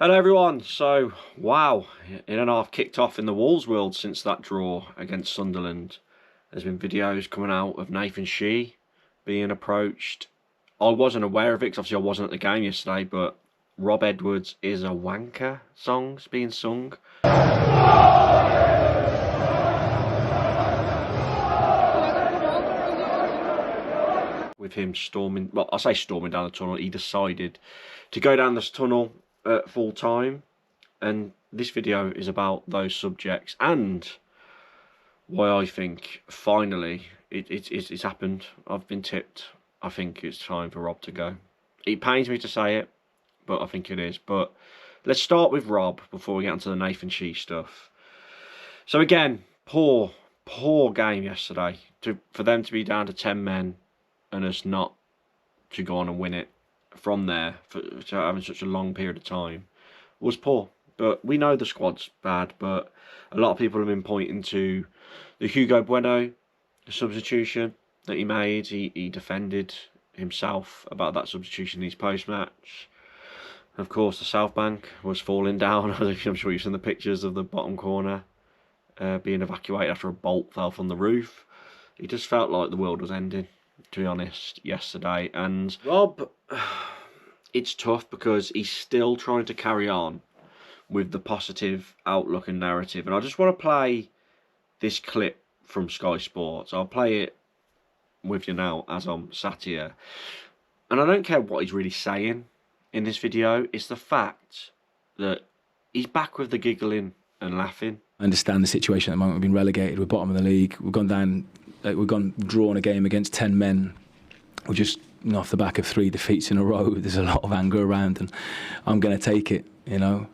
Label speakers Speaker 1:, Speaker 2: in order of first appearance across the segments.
Speaker 1: Hello everyone. So, wow, in and a half kicked off in the Wolves world since that draw against Sunderland. There's been videos coming out of N.Shi being approached. I wasn't aware of it because obviously I wasn't at the game yesterday, but Rob Edwards is a wanker songs being sung. With him storming, well, I say storming down the tunnel, he decided to go down this tunnel at full time. And this video is about those subjects and why I think finally it's happened. I've been tipped. I think it's time for Rob to go. It pains me to say it, but I think it is. But let's start with Rob before we get onto the N.Shi stuff. So again, poor game yesterday. For them to be down to 10 men and us not to go on and win it from there for having such a long period of time was poor. But we know the squad's bad, but a lot of people have been pointing to the Hugo Bueno substitution that he made. He defended himself about that substitution in his post-match. Of course, the South Bank was falling down. I'm sure you've seen the pictures of the bottom corner being evacuated after a bolt fell from the roof. It just felt like the world was ending, to be honest, yesterday. And Rob, it's tough because he's still trying to carry on with the positive outlook and narrative. And I just want to play this clip from Sky Sports. I'll play it with you now as I'm sat here. And I don't care what he's really saying in this video. It's the fact that he's back with the giggling and laughing.
Speaker 2: I understand the situation at the moment. We've been relegated. We're bottom of the league. We've gone down. Drawn a game against 10 men. We're just off the back of 3 defeats in a row. There's a lot of anger around, and I'm going to take it.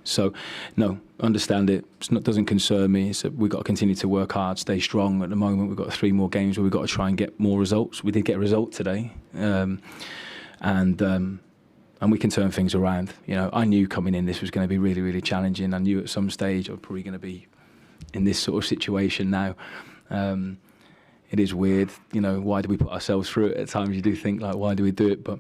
Speaker 2: So no, understand it. Doesn't concern me. We've got to continue to work hard, stay strong. At the moment, we've got 3 more games where we've got to try and get more results. We did get a result today, and we can turn things around. I knew coming in this was going to be really, really challenging. I knew at some stage I was probably going to be in this sort of situation now. It is weird, why do we put ourselves through it? At times you do think, like, why do we do it? But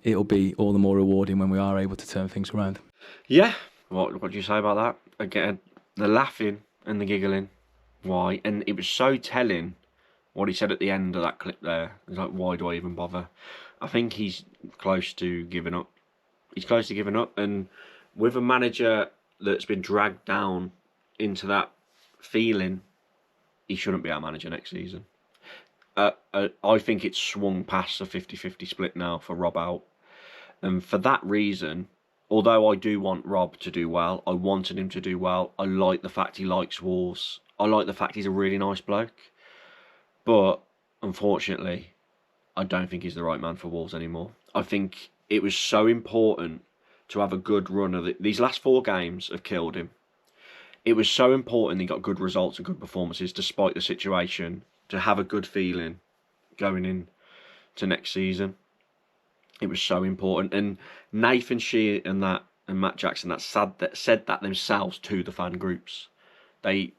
Speaker 2: it'll be all the more rewarding when we are able to turn things around.
Speaker 1: Yeah, what do you say about that? Again, the laughing and the giggling. Why? And it was so telling what he said at the end of that clip there. It's like, why do I even bother? I think he's close to giving up. He's close to giving up. And with a manager that's been dragged down into that feeling, he shouldn't be our manager next season. I think it's swung past a 50-50 split now for Rob out. And for that reason, although I do want Rob to do well, I wanted him to do well. I like the fact he likes Wolves. I like the fact he's a really nice bloke. But, unfortunately, I don't think he's the right man for Wolves anymore. I think it was so important to have a good run of it. These last 4 games have killed him. It was so important he got good results and good performances despite the situation to have a good feeling going in to next season. It was so important. And N.Shi and Matt Jackson said that themselves to the fan groups. They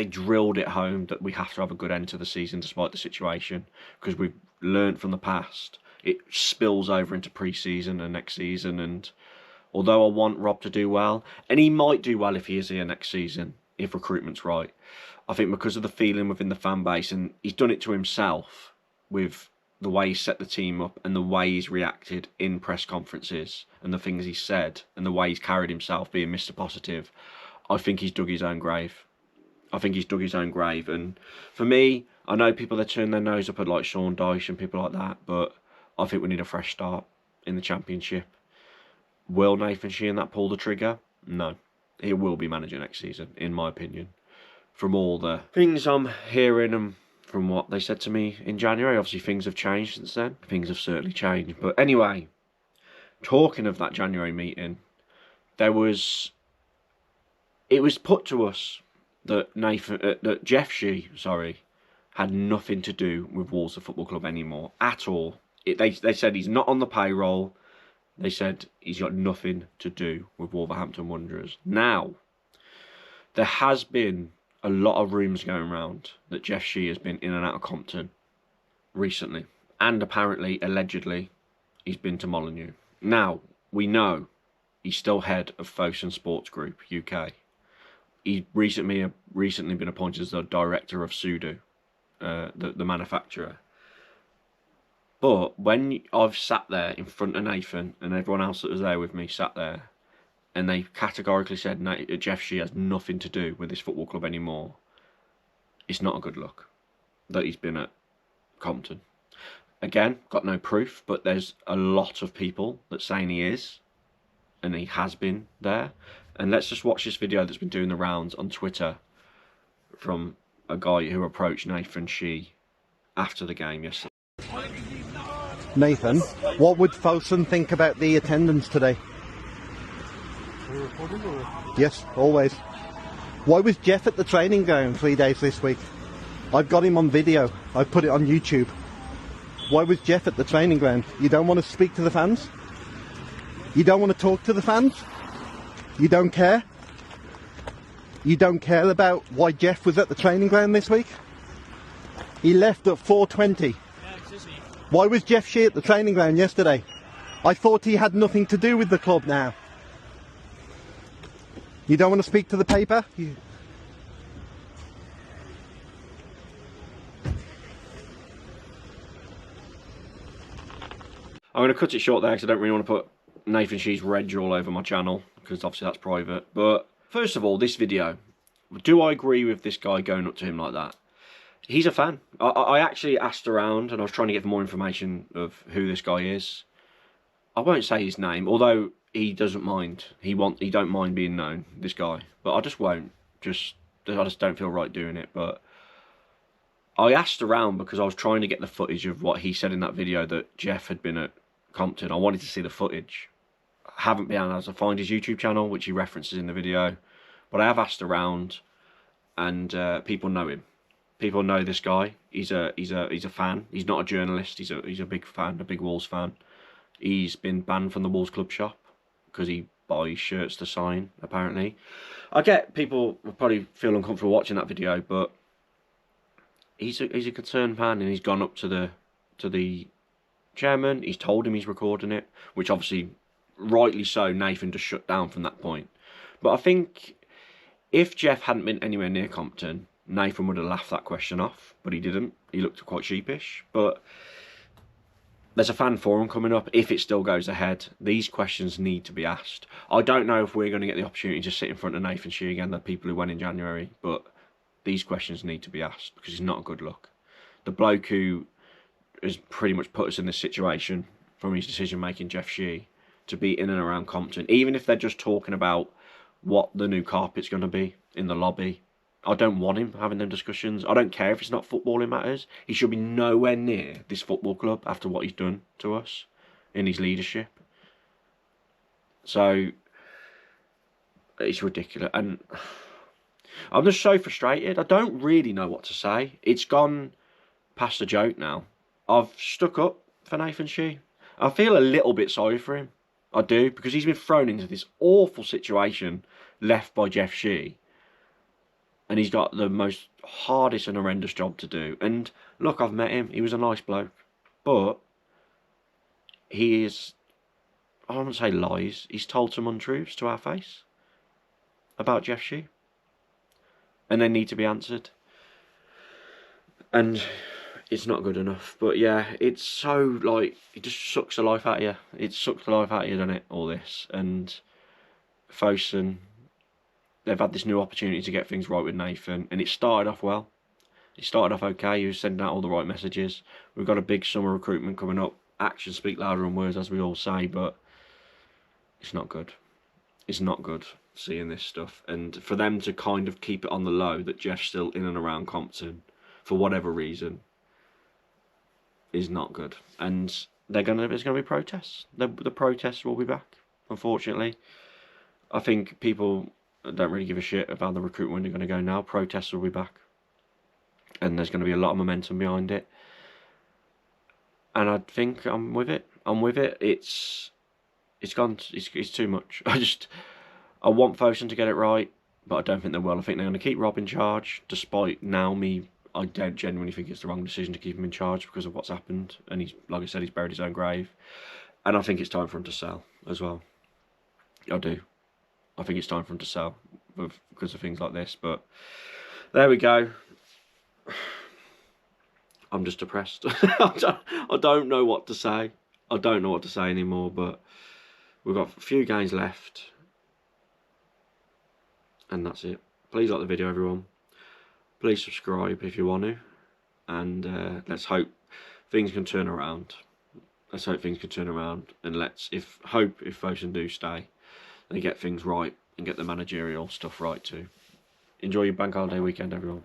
Speaker 1: drilled it home that we have to have a good end to the season despite the situation, because we've learnt from the past. It spills over into pre-season and next season, and although I want Rob to do well, and he might do well if he is here next season, if recruitment's right, I think because of the feeling within the fan base, and he's done it to himself with the way he set the team up and the way he's reacted in press conferences and the things he said and the way he's carried himself being Mr. Positive, I think he's dug his own grave. And for me, I know people that turn their nose up at like Sean Dyche and people like that, but I think we need a fresh start in the Championship. Will N.Shi and that pull the trigger? No. He will be manager next season, in my opinion. From all the things I'm hearing and from what they said to me in January, obviously things have changed since then. Things have certainly changed. But anyway, talking of that January meeting, it was put to us that Jeff Shi, had nothing to do with Wolves Football Club anymore at all. They said he's not on the payroll. They said he's got nothing to do with Wolverhampton Wanderers. Now, there has been a lot of rumours going around that Jeff Shi has been in and out of Compton recently. And apparently, allegedly, he's been to Molineux. Now, we know He's still head of Fosun Sports Group UK. He's recently been appointed as the director of Sudo, the manufacturer. But when I've sat there in front of Nathan and everyone else that was there with me sat there, and they categorically said Jeff Shi has nothing to do with this football club anymore, it's not a good look that he's been at Compton. Again, got no proof, but there's a lot of people that saying he is, and he has been there. And let's just watch this video that's been doing the rounds on Twitter from a guy who approached Nathan Shi after the game yesterday.
Speaker 3: Nathan, what would Fosun think about the attendance today? Yes, always. Why was Jeff at the training ground 3 days this week? I've got him on video. I've put it on YouTube. Why was Jeff at the training ground? You don't want to speak to the fans? You don't want to talk to the fans? You don't care? You don't care about why Jeff was at the training ground this week? He left at 4:20. Why was Jeff Shi at the training ground yesterday? I thought he had nothing to do with the club now. You don't want to speak to the paper?
Speaker 1: I'm going to cut it short there because I don't really want to put Nathan Shi's reg all over my channel, because obviously that's private. But first of all, this video, do I agree with this guy going up to him like that? He's a fan. I actually asked around and I was trying to get more information of who this guy is. I won't say his name, although he doesn't mind. He don't mind being known, this guy. But I just won't. I just don't feel right doing it. But I asked around because I was trying to get the footage of what he said in that video that Jeff had been at Compton. I wanted to see the footage. I haven't been able to find his YouTube channel, which he references in the video. But I have asked around, and people know him. People know this guy. He's a fan. He's not a journalist. He's a big fan, a big Wolves fan. He's been banned from the Wolves club shop because he buys shirts to sign, apparently. I get people will probably feel uncomfortable watching that video, but he's a concerned fan, and he's gone up to the chairman. He's told him he's recording it, which obviously, rightly so, Nathan just shut down from that point. But I think if Jeff hadn't been anywhere near Compton, Nathan would have laughed that question off, but he didn't. He looked quite sheepish. But there's a fan forum coming up. If it still goes ahead, these questions need to be asked. I don't know if we're going to get the opportunity to sit in front of Nathan Shi again, the people who went in January, but these questions need to be asked because it's not a good look. The bloke who has pretty much put us in this situation from his decision making, Jeff Shi, to be in and around Compton, even if they're just talking about what the new carpet's going to be in the lobby. I don't want him having them discussions. I don't care if it's not footballing matters. He should be nowhere near this football club after what he's done to us in his leadership. So it's ridiculous. And I'm just so frustrated. I don't really know what to say. It's gone past a joke now. I've stuck up for Nathan Shi. I feel a little bit sorry for him. I do, because he's been thrown into this awful situation left by Jeff Shi. And he's got the most hardest and horrendous job to do. And look, I've met him. He was a nice bloke. But he is, I wouldn't say lies. He's told some untruths to our face about Jeff Shi. And they need to be answered. And it's not good enough. But yeah, it's so, like, it just sucks the life out of you. It sucks the life out of you, doesn't it, all this. And Fosun, they've had this new opportunity to get things right with Nathan, and it started off well. It started off okay. He was sending out all the right messages. We've got a big summer recruitment coming up. Actions speak louder than words, as we all say, but it's not good. It's not good seeing this stuff. And for them to kind of keep it on the low that Jeff's still in and around Compton for whatever reason is not good. And there's going to be protests. The protests will be back, unfortunately. I think people don't really give a shit about the recruitment window going to go now. Protests will be back, and there's going to be a lot of momentum behind it. And I think I'm with it. It's too much. I want Fosun to get it right, but I don't think they will. I think they're going to keep Rob in charge, despite now I don't genuinely think it's the wrong decision to keep him in charge because of what's happened. And he's, like I said, he's buried his own grave. And I think it's time for him to sell as well. I do. I think it's time for him to sell because of things like this. But there we go. I'm just depressed. I don't know what to say. I don't know what to say anymore, but we've got a few games left. And that's it. Please like the video, everyone. Please subscribe if you want to. And let's hope things can turn around. Let's hope things can turn around. And if Fosun do stay, they get things right and get the managerial stuff right too. Enjoy your bank holiday weekend, everyone.